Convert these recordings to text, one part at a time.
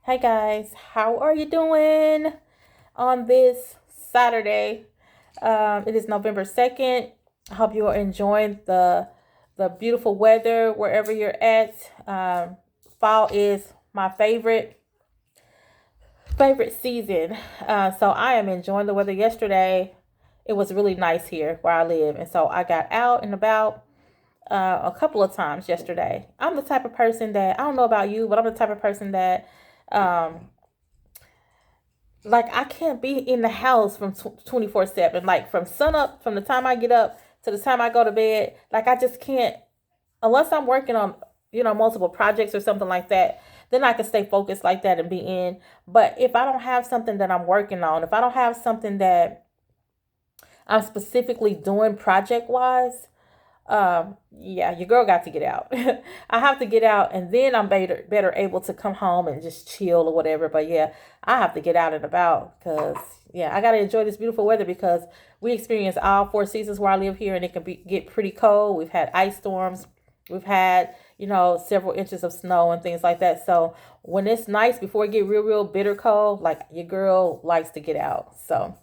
Hey guys, how are you doing on this Saturday? It is November 2nd. I hope you are enjoying the beautiful weather wherever you're at. Fall is my favorite season. So I am enjoying the weather. Yesterday, it was really nice here where I live, and so I got out and about a couple of times yesterday. I'm the type of person that I don't know about you, but I'm the type of person that um, like I can't be in the house from 24/7. Like from sun up, from the time I get up to the time I go to bed. Like I just can't unless I'm working on multiple projects or something like that. Then I can stay focused like that and be in. But if I don't have something that I'm working on, if I don't have something that I'm specifically doing project wise, yeah, your girl got to get out. I have to get out, and then I'm better able to come home and just chill or whatever. But yeah, I have to get out and about because yeah, I got to enjoy this beautiful weather because we experience all four seasons where I live here, and it can get pretty cold. We've had ice storms, we've had several inches of snow and things like that. So when it's nice before it get real bitter cold, like your girl likes to get out. So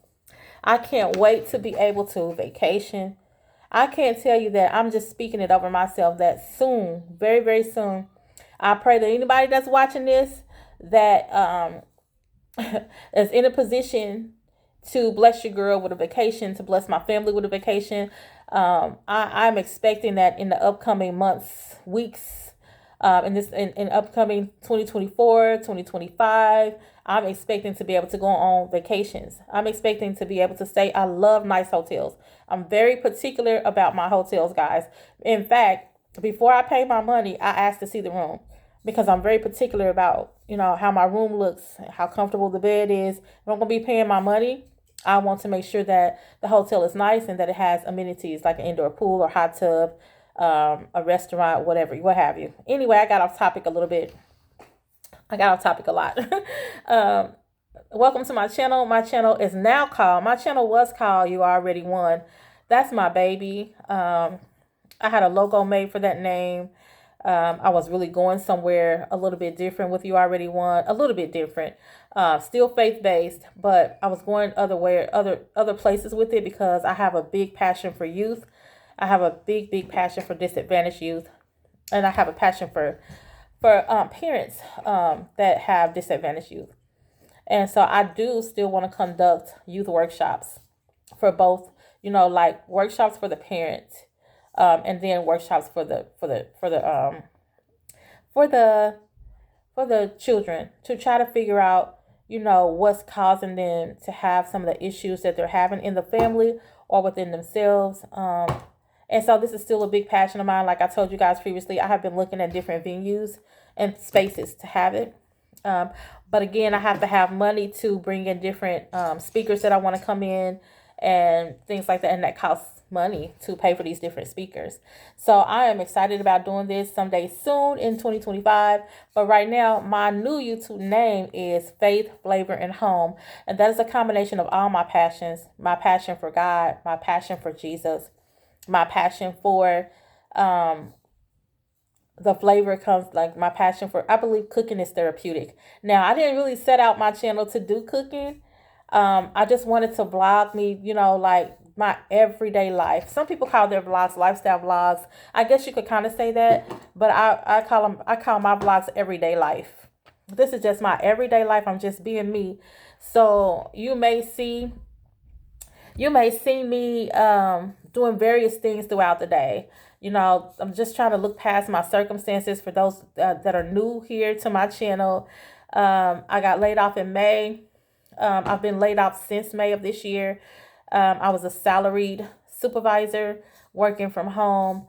I can't wait to be able to vacation. I can't tell you that I'm just speaking it over myself that soon, very soon. I pray that anybody that's watching this that is in a position to bless your girl with a vacation, to bless my family with a vacation. I'm expecting that in the upcoming months, weeks, in upcoming 2024, 2025. I'm expecting to be able to go on vacations. I'm expecting to be able to stay. I love nice hotels. I'm very particular about my hotels, guys. In fact, before I pay my money, I ask to see the room because I'm very particular about, how my room looks, how comfortable the bed is. If I'm going to be paying my money, I want to make sure that the hotel is nice and that it has amenities like an indoor pool or hot tub, a restaurant, whatever, what have you. Anyway, I got off topic a little bit. I got off topic a lot. um, Welcome to my channel. My channel was called You Already Won. That's my baby. I had a logo made for that name. I was really going somewhere a little bit different with You Already Won, a little bit different. Still faith based, but I was going other places with it because I have a big passion for youth. I have a big passion for disadvantaged youth, and I have a passion for parents that have disadvantaged youth. And so I do still want to conduct youth workshops for both, like workshops for the parents, and then workshops for the for the children to try to figure out, what's causing them to have some of the issues that they're having in the family or within themselves. And so this is still a big passion of mine. Like I told you guys previously, I have been looking at different venues and spaces to have it. Um, but again, I have to have money to bring in different speakers that I want to come in and things like that. And that costs money to pay for these different speakers. So I am excited about doing this someday soon in 2025. But right now, my new YouTube name is Faith, Flavor, and Home. And that is a combination of all my passions: my passion for God, my passion for Jesus, my passion for the flavor comes like my passion for, I believe cooking is therapeutic. Now, I didn't really set out my channel to do cooking. I just wanted to vlog me, like my everyday life. Some people call their vlogs lifestyle vlogs. I guess you could kind of say that, but I call my vlogs everyday life. This is just my everyday life. I'm just being me. So you may see me doing various things throughout the day. I'm just trying to look past my circumstances for those that are new here to my channel. I got laid off in May. I've been laid off since May of this year. I was a salaried supervisor working from home.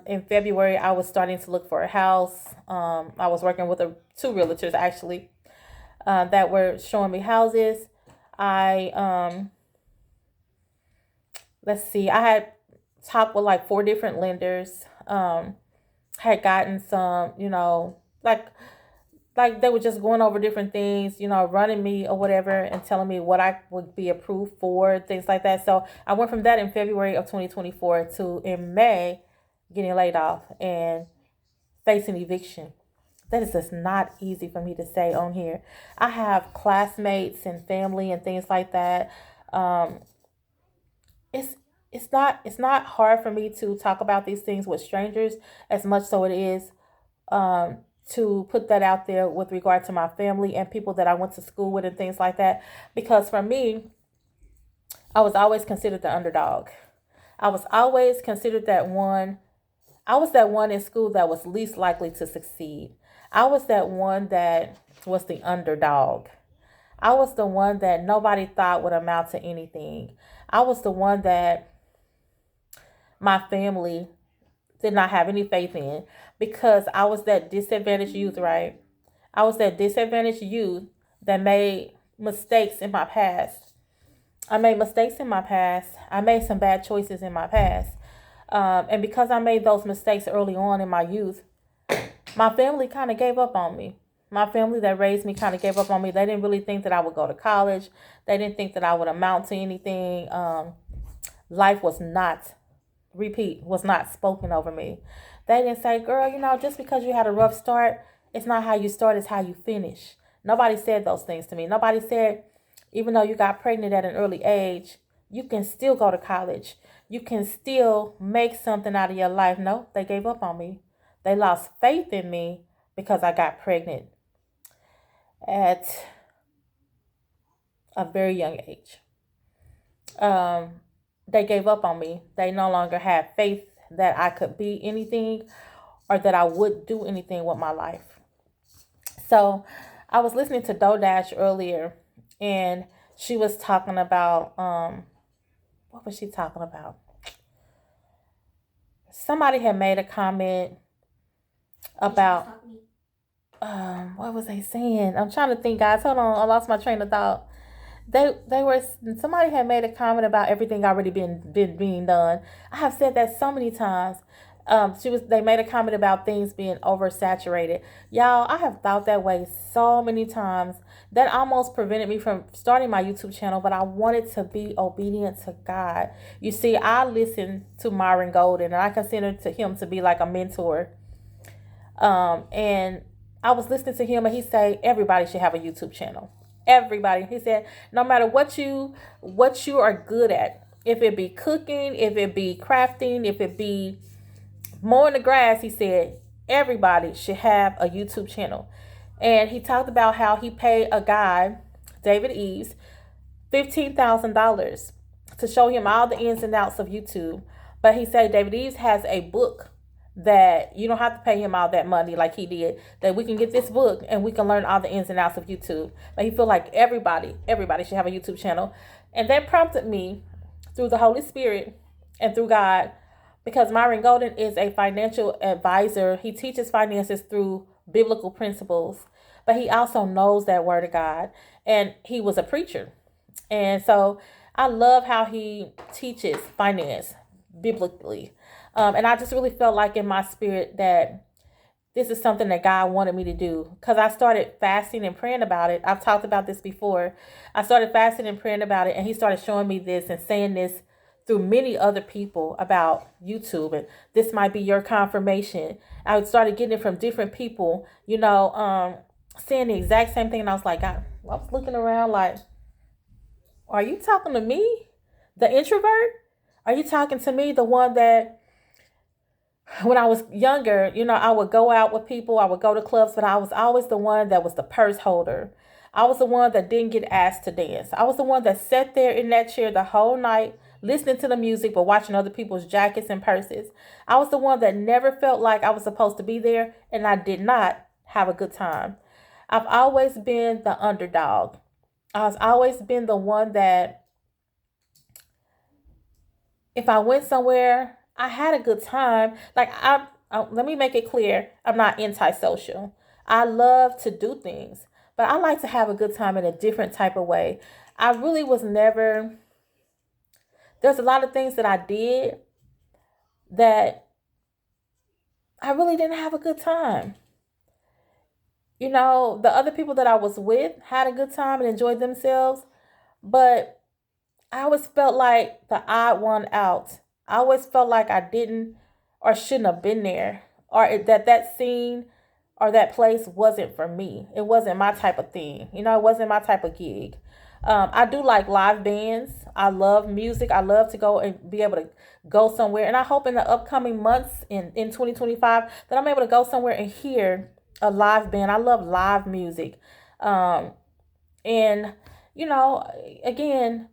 In February, I was starting to look for a house. I was working with two realtors actually that were showing me houses. I let's see, I had talked with like four different lenders. Had gotten some, like they were just going over different things, running me or whatever and telling me what I would be approved for, things like that. So I went from that in February of 2024 to in May getting laid off and facing eviction. That is just not easy for me to say on here. I have classmates and family and things like that. Um, it's it's not hard for me to talk about these things with strangers as much so it is um, to put that out there with regard to my family and people that I went to school with and things like that. Because for me, I was always considered the underdog. I was always considered that one. I was that one in school that was least likely to succeed. I was that one that was the underdog. I was the one that nobody thought would amount to anything. I was the one that my family did not have any faith in because I was that disadvantaged youth, right? I was that disadvantaged youth that made mistakes in my past. I made mistakes in my past. I made some bad choices in my past. And because I made those mistakes early on in my youth, my family kind of gave up on me. My family that raised me kind of gave up on me. They didn't really think that I would go to college. They didn't think that I would amount to anything. Life was not, repeat, was not spoken over me. They didn't say, girl, just because you had a rough start, it's not how you start, it's how you finish. Nobody said those things to me. Nobody said, even though you got pregnant at an early age, you can still go to college. You can still make something out of your life. No, they gave up on me. They lost faith in me because I got pregnant at a very young age. Um, they gave up on me. They no longer had faith that I could be anything or that I would do anything with my life. So I was listening to Dodash earlier and she was talking about what was she talking about? Somebody had made a comment about what was they saying? I'm trying to think, guys. Hold on, I lost my train of thought. They were somebody had made a comment about everything already been being done. I have said that so many times. They made a comment about things being oversaturated. Y'all, I have thought that way so many times. That almost prevented me from starting my YouTube channel, but I wanted to be obedient to God. You see, I listened to Myron Golden and I consider to him to be like a mentor. And I was listening to him and he said everybody should have a YouTube channel. Everybody. He said no matter what you are good at, if it be cooking, if it be crafting, if it be mowing the grass, he said everybody should have a YouTube channel. And he talked about how he paid a guy, David Eves, $15,000 to show him all the ins and outs of YouTube. But he said David Eves has a book that you don't have to pay him all that money like he did. That we can get this book and we can learn all the ins and outs of YouTube. But he feel like everybody should have a YouTube channel. And that prompted me through the Holy Spirit and through God, because Myron Golden is a financial advisor. He teaches finances through biblical principles, but he also knows that word of God. And he was a preacher. And so I love how he teaches finance biblically. And I just really felt like in my spirit that this is something that God wanted me to do, because I started fasting and praying about it. I've talked about this before. I started fasting and praying about it, and he started showing me this and saying this through many other people about YouTube, and this might be your confirmation. I started getting it from different people, saying the exact same thing, and I was like, I was looking around like, are you talking to me, the introvert? Are you talking to me, the one that when I was younger, I would go out with people, I would go to clubs, but I was always the one that was the purse holder. I was the one that didn't get asked to dance. I was the one that sat there in that chair the whole night, listening to the music, but watching other people's jackets and purses. I was the one that never felt like I was supposed to be there, and I did not have a good time. I've always been the underdog. I've always been the one that if I went somewhere, I had a good time. Like let me make it clear, I'm not antisocial. I love to do things, but I like to have a good time in a different type of way. I really was never. There's a lot of things that I did that I really didn't have a good time. The other people that I was with had a good time and enjoyed themselves, but I always felt like the odd one out. I always felt like I didn't or shouldn't have been there, or that scene or that place wasn't for me. It wasn't my type of thing. You know, it wasn't my type of gig. I do like live bands. I love music. I love to go and be able to go somewhere. And I hope in the upcoming months in 2025 that I'm able to go somewhere and hear a live band. I love live music. Um, and, you know, again,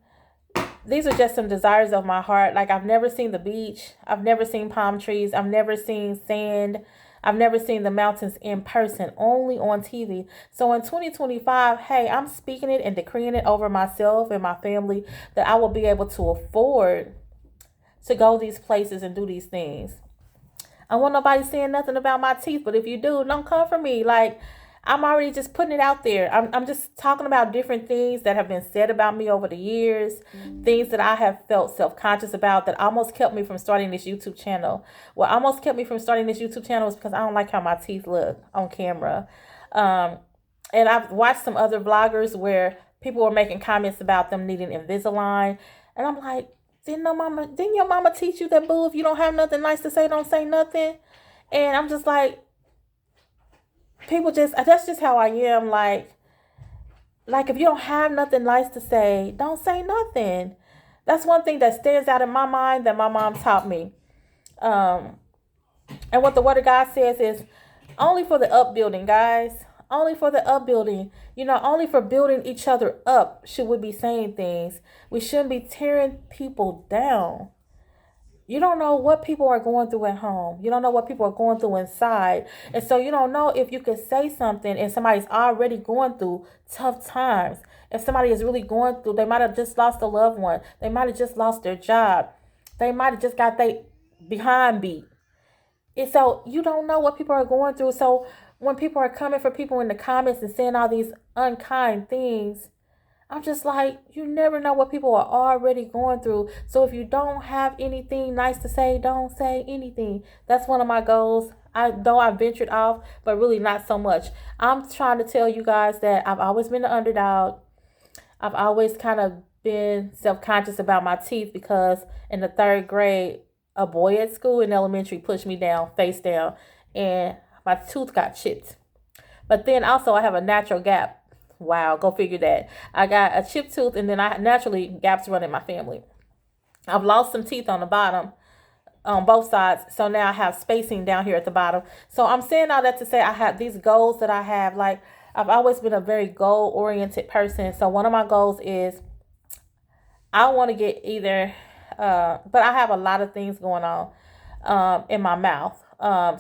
these are just some desires of my heart. Like, I've never seen the beach. I've never seen palm trees. I've never seen sand. I've never seen the mountains in person, only on TV. So in 2025, hey, I'm speaking it and decreeing it over myself and my family that I will be able to afford to go these places and do these things. I want nobody saying nothing about my teeth, but if you do, don't come for me. Like, I'm already just putting it out there. I'm just talking about different things that have been said about me over the years, things that I have felt self-conscious about that almost kept me from starting this YouTube channel. What almost kept me from starting this YouTube channel is because I don't like how my teeth look on camera. And I've watched some other vloggers where people were making comments about them needing Invisalign. And I'm like, didn't your mama teach you that, boo, if you don't have nothing nice to say, don't say nothing? And I'm just like, people just, that's just how I am. Like if you don't have nothing nice to say, don't say nothing. That's one thing that stands out in my mind that my mom taught me. And what the word of God says is only for the upbuilding, guys. Only for the upbuilding. You know, only for building each other up should we be saying things. We shouldn't be tearing people down. You don't know what people are going through at home. You don't know what people are going through inside. And so you don't know if you could say something and somebody's already going through tough times. If somebody is really going through, they might have just lost a loved one. They might have just lost their job. They might have just got their behind beat. And so you don't know what people are going through. So when people are coming for people in the comments and saying all these unkind things, I'm just like, you never know what people are already going through. So if you don't have anything nice to say, don't say anything. That's one of my goals. I know I ventured off, but really not so much. I'm trying to tell you guys that I've always been an underdog. I've always kind of been self-conscious about my teeth because in the 3rd grade, a boy at school in elementary pushed me down, face down, and my tooth got chipped. But then also I have a natural gap. Wow, go figure that. I got a chipped tooth, and then I naturally gaps run in my family. I've lost some teeth on the bottom, on both sides. So now I have spacing down here at the bottom. So I'm saying all that to say I have these goals that I have. Like, I've always been a very goal-oriented person. So one of my goals is I want to get either, but I have a lot of things going on in my mouth.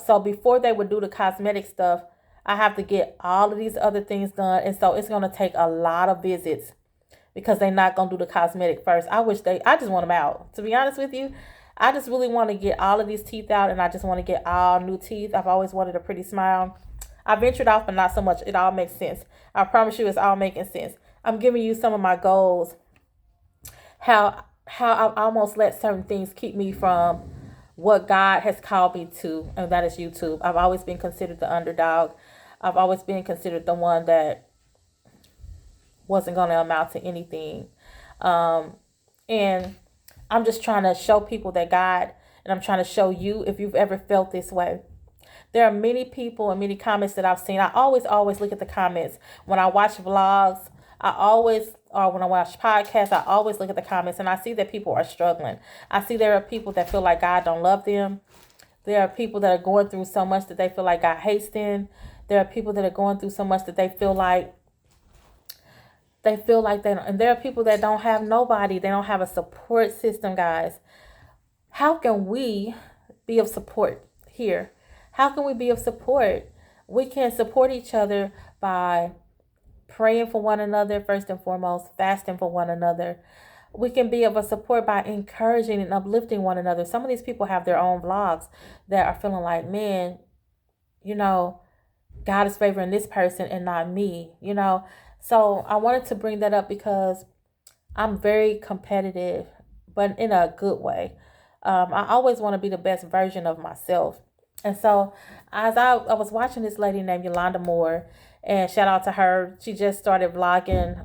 So before they would do the cosmetic stuff, I have to get all of these other things done. And so it's going to take a lot of visits because they're not going to do the cosmetic first. I just want them out. To be honest with you, I just really want to get all of these teeth out, and I just want to get all new teeth. I've always wanted a pretty smile. I ventured off, but not so much. It all makes sense. I promise you it's all making sense. I'm giving you some of my goals, how I've almost let certain things keep me from what God has called me to, and that is YouTube. I've always been considered the underdog. I've always been considered the one that wasn't going to amount to anything. And I'm just trying to show people that God, and I'm trying to show you if you've ever felt this way. There are many people and many comments that I've seen. I always look at the comments. When I watch vlogs, or when I watch podcasts, I always look at the comments, and I see that people are struggling. I see there are people that feel like God don't love them. There are people that are going through so much that they feel like God hates them. There are people that are going through so much that they feel like and there are people that don't have nobody. They don't have a support system, guys. How can we be of support here? How can we be of support? We can support each other by praying for one another, first and foremost, fasting for one another. We can be of a support by encouraging and uplifting one another. Some of these people have their own vlogs that are feeling like, man, God is favoring this person and not me, So I wanted to bring that up because I'm very competitive, but in a good way. I always want to be the best version of myself. And so as I was watching this lady named Yolanda Moore, and shout out to her. She just started vlogging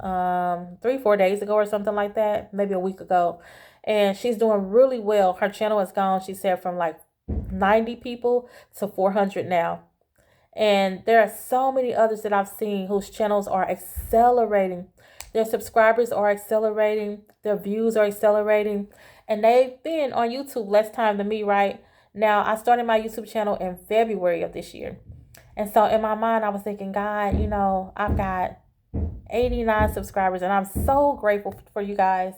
3-4 days ago or something like that, maybe a week ago. And she's doing really well. Her channel has gone, she said, from like 90 people to 400 now. And there are so many others that I've seen whose channels are accelerating. Their subscribers are accelerating. Their views are accelerating. And they've been on YouTube less time than me, right? Now, I started my YouTube channel in February of this year. And so in my mind, I was thinking, God, I've got 89 subscribers, and I'm so grateful for you guys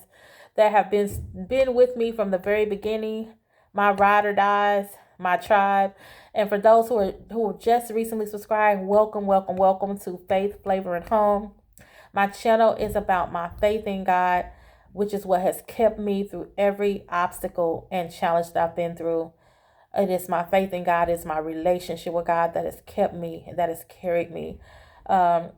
that have been with me from the very beginning, my ride or dies, my tribe. And for those who just recently subscribed, welcome, welcome, welcome to Faith, Flavor, and Home. My channel is about my faith in God, which is what has kept me through every obstacle and challenge that I've been through. It is my faith in God, it's my relationship with God that has kept me, that has carried me. And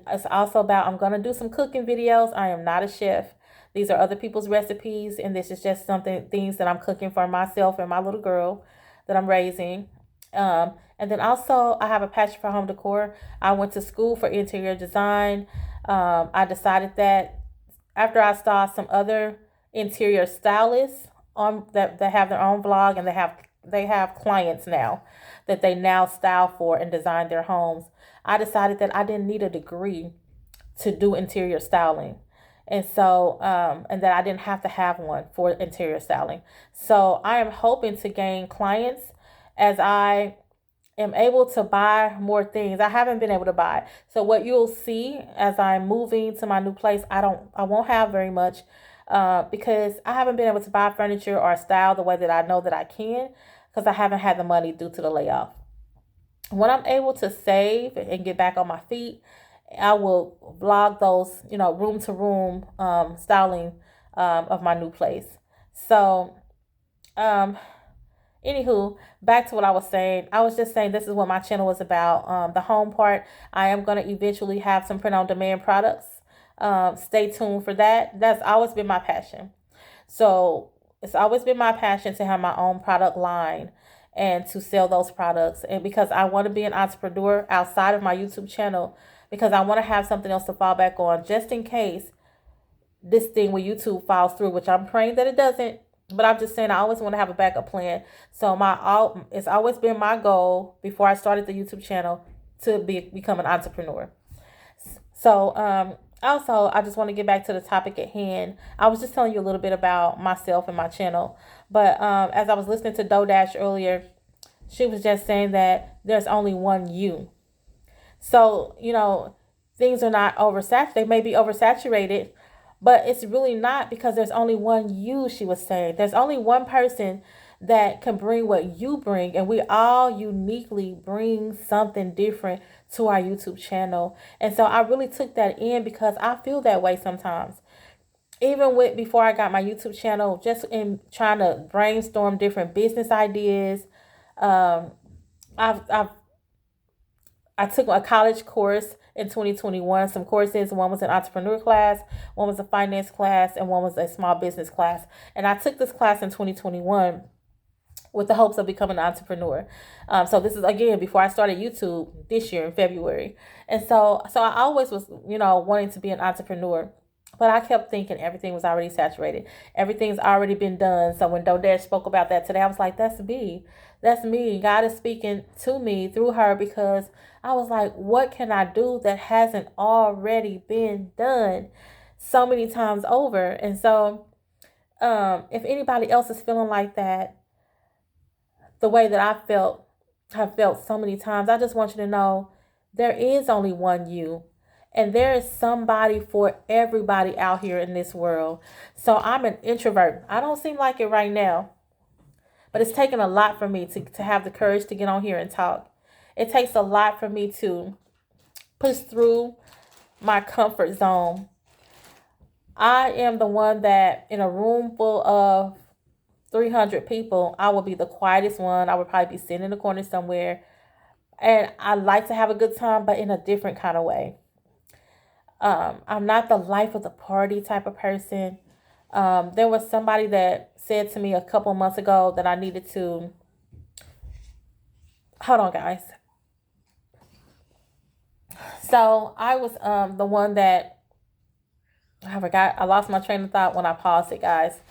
it's also about, I'm going to do some cooking videos. I am not a chef. These are other people's recipes, and this is just things that I'm cooking for myself and my little girl that I'm raising. And then also, I have a passion for home decor. I went to school for interior design. I decided that after I saw some other interior stylists on that have their own vlog, and they have clients now that they now style for and design their homes. I decided that I didn't need a degree to do interior styling. And so, and that I didn't have to have one for interior styling. So I am hoping to gain clients as I am able to buy more things. I haven't been able to buy. So what you'll see as I'm moving to my new place, I won't have very much because I haven't been able to buy furniture or style the way that I know that I can, because I haven't had the money due to the layoff. When I'm able to save and get back on my feet, I will vlog those, room to room styling of my new place. So, anywho, back to what I was saying. I was just saying this is what my channel is about. The home part, I am going to eventually have some print on demand products. Stay tuned for that. That's always been my passion. So it's always been my passion to have my own product line and to sell those products. And because I want to be an entrepreneur outside of my YouTube channel, because I want to have something else to fall back on just in case this thing with YouTube falls through, which I'm praying that it doesn't. But I'm just saying I always want to have a backup plan. So it's always been my goal before I started the YouTube channel to become an entrepreneur. So also, I just want to get back to the topic at hand. I was just telling you a little bit about myself and my channel. But as I was listening to DoDash earlier, she was just saying that there's only one you. So, things are not oversaturated. They may be oversaturated, but it's really not, because there's only one you, she was saying. There's only one person that can bring what you bring, and we all uniquely bring something different to our YouTube channel. And so I really took that in, because I feel that way sometimes. Even before I got my YouTube channel, just in trying to brainstorm different business ideas, I took a college course in 2021, some courses. One was an entrepreneur class, one was a finance class, and one was a small business class. And I took this class in 2021 with the hopes of becoming an entrepreneur. So this is, again, before I started YouTube this year in February. And so I always was, wanting to be an entrepreneur. But I kept thinking everything was already saturated. Everything's already been done. So when DoDash spoke about that today, I was like, that's me. That's me. God is speaking to me through her, because I was like, what can I do that hasn't already been done so many times over? And so if anybody else is feeling like that, the way that have felt so many times, I just want you to know there is only one you. And there is somebody for everybody out here in this world. So I'm an introvert. I don't seem like it right now, but it's taken a lot for me to have the courage to get on here and talk. It takes a lot for me to push through my comfort zone. I am the one that in a room full of 300 people, I will be the quietest one. I would probably be sitting in the corner somewhere. And I like to have a good time, but in a different kind of way. I'm not the life of the party type of person. There was somebody that said to me a couple months ago that I needed to, hold on guys. So I was the one that, I lost my train of thought when I paused it, guys.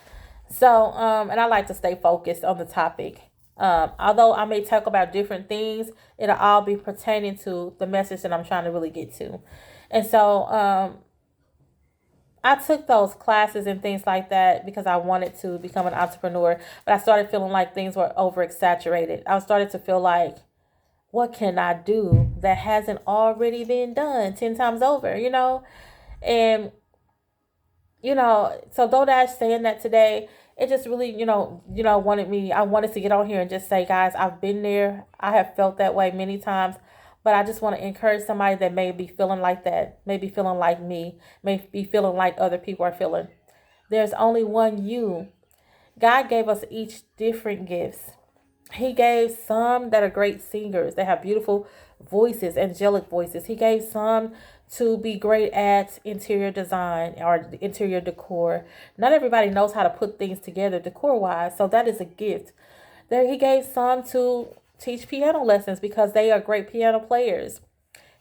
So, and I like to stay focused on the topic. Although I may talk about different things, it'll all be pertaining to the message that I'm trying to really get to. And so I took those classes and things like that because I wanted to become an entrepreneur, but I started feeling like things were over exaggerated. I started to feel like, what can I do that hasn't already been done 10 times over, you know? And, so though that's saying that today, it just really, I wanted to get on here and just say, guys, I've been there. I have felt that way many times. But I just want to encourage somebody that may be feeling like that, may be feeling like me, may be feeling like other people are feeling. There's only one you. God gave us each different gifts. He gave some that are great singers. They have beautiful voices, angelic voices. He gave some to be great at interior design or interior decor. Not everybody knows how to put things together decor wise, so that is a gift. There, he gave some to teach piano lessons because they are great piano players.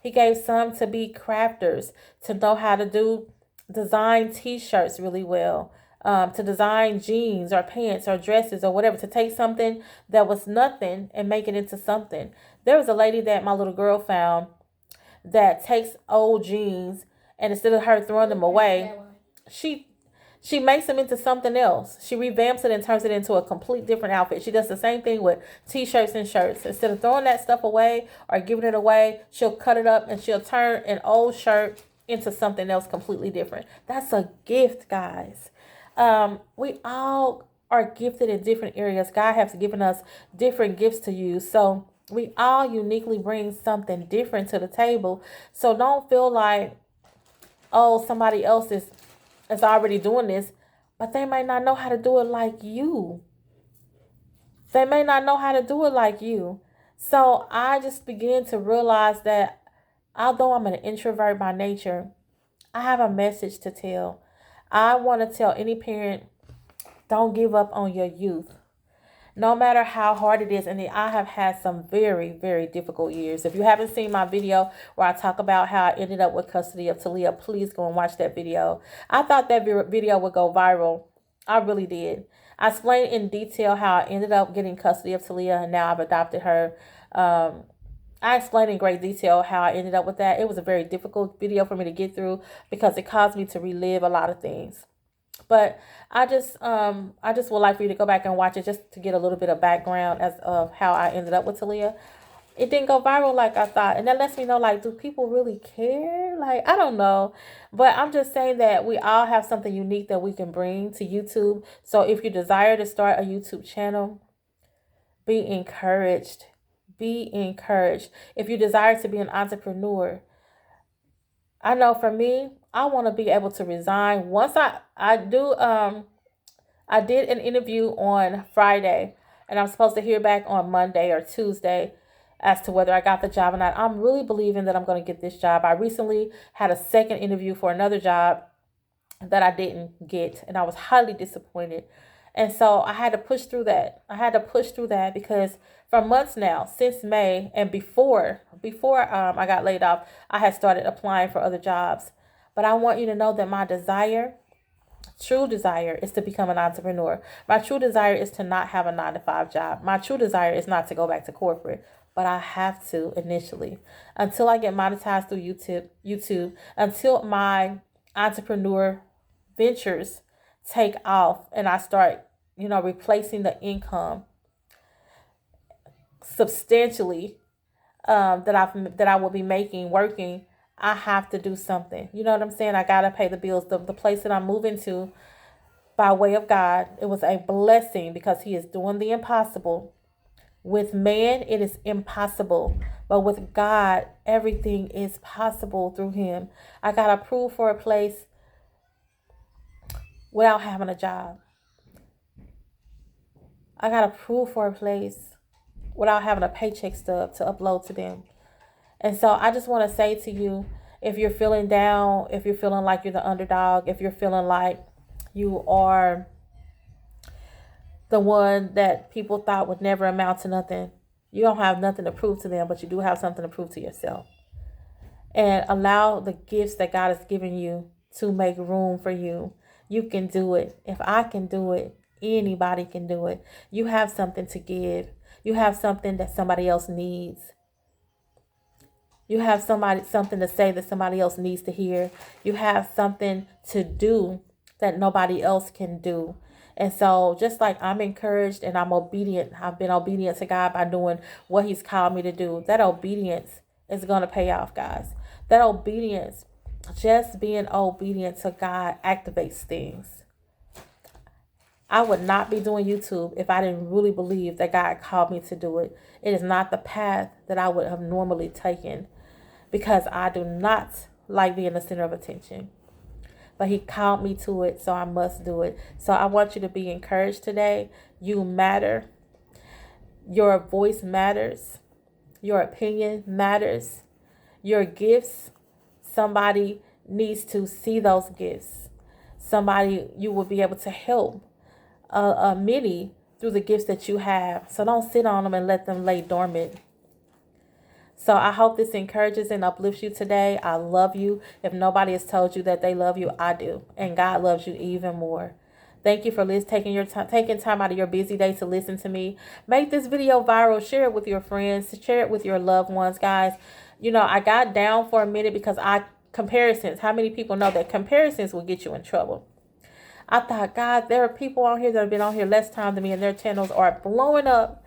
He gave some to be crafters, to know how to design t-shirts really well, to design jeans or pants or dresses or whatever, to take something that was nothing and make it into something. There was a lady that my little girl found that takes old jeans, and instead of her throwing them away, she she makes them into something else. She revamps it and turns it into a complete different outfit. She does the same thing with t-shirts and shirts. Instead of throwing that stuff away or giving it away, she'll cut it up and she'll turn an old shirt into something else completely different. That's a gift, guys. We all are gifted in different areas. God has given us different gifts to use. So we all uniquely bring something different to the table. So don't feel like, oh, somebody else is already doing this, but they may not know how to do it like you. They may not know how to do it like you. So I just began to realize that although I'm an introvert by nature, I have a message to tell. I want to tell any parent, don't give up on your youth. No matter how hard it is, and I have had some very, very difficult years. If you haven't seen my video where I talk about how I ended up with custody of Talia, please go and watch that video. I thought that video would go viral. I really did. I explained in detail how I ended up getting custody of Talia, and now I've adopted her. I explained in great detail how I ended up with that. It was a very difficult video for me to get through because it caused me to relive a lot of things. But I just would like for you to go back and watch it just to get a little bit of background as of how I ended up with Talia. It didn't go viral like I thought, and that lets me know, like, do people really care? Like, I don't know, but I'm just saying that we all have something unique that we can bring to YouTube. So if you desire to start a YouTube channel, be encouraged. Be encouraged. If you desire to be an entrepreneur, I know for me, I want to be able to resign once I did an interview on Friday, and I'm supposed to hear back on Monday or Tuesday as to whether I got the job or not. I'm really believing that I'm going to get this job. I recently had a second interview for another job that I didn't get, and I was highly disappointed. And so I had to push through that. I had to push through that because for months now, since May and before I got laid off, I had started applying for other jobs. But I want you to know that my true desire, is to become an entrepreneur. My true desire is to not have a 9-to-5 job. My true desire is not to go back to corporate, but I have to initially until I get monetized through YouTube, until my entrepreneur ventures take off and I start, replacing the income substantially that I will be making working. I have to do something. You know what I'm saying? I gotta pay the bills. The place that I'm moving to, by way of God, it was a blessing because He is doing the impossible. With man, it is impossible, but with God, everything is possible through Him. I got approved for a place without having a job. I got approved for a place without having a paycheck stub to upload to them. And so I just want to say to you, if you're feeling down, if you're feeling like you're the underdog, if you're feeling like you are the one that people thought would never amount to nothing, you don't have nothing to prove to them, but you do have something to prove to yourself. And allow the gifts that God has given you to make room for you. You can do it. If I can do it, anybody can do it. You have something to give. You have something that somebody else needs. You have something to say that somebody else needs to hear. You have something to do that nobody else can do. And so just like I'm encouraged and I'm obedient, I've been obedient to God by doing what he's called me to do. That obedience is going to pay off, guys. That obedience, just being obedient to God, activates things. I would not be doing YouTube if I didn't really believe that God called me to do it. It is not the path that I would have normally taken, because I do not like being the center of attention. But he called me to it, so I must do it. So I want you to be encouraged today. You matter. Your voice matters. Your opinion matters. Your gifts, somebody needs to see those gifts. Somebody you will be able to help many through the gifts that you have. So don't sit on them and let them lay dormant. So I hope this encourages and uplifts you today. I love you. If nobody has told you that they love you, I do. And God loves you even more. Thank you for taking time out of your busy day to listen to me. Make this video viral. Share it with your friends. Share it with your loved ones, guys. You know, I got down for a minute because comparisons. How many people know that comparisons will get you in trouble? I thought, God, there are people on here that have been on here less time than me and their channels are blowing up.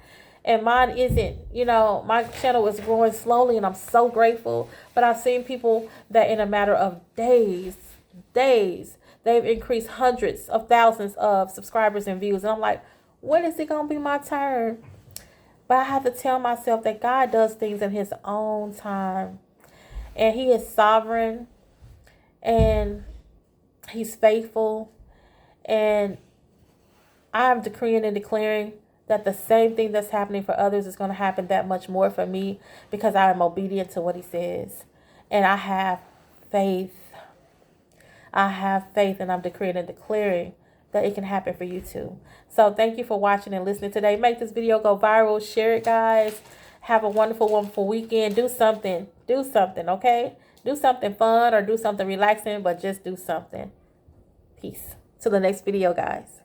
And mine isn't. You know, my channel is growing slowly and I'm so grateful. But I've seen people that in a matter of days, they've increased hundreds of thousands of subscribers and views. And I'm like, when is it going to be my turn? But I have to tell myself that God does things in his own time. And he is sovereign. And he's faithful. And I'm decreeing and declaring that the same thing that's happening for others is going to happen that much more for me, because I am obedient to what he says. And I have faith. I have faith, and I'm decreeing and declaring that it can happen for you too. So thank you for watching and listening today. Make this video go viral. Share it, guys. Have a wonderful, wonderful weekend. Do something. Do something, okay? Do something fun or do something relaxing, but just do something. Peace. Till the next video, guys.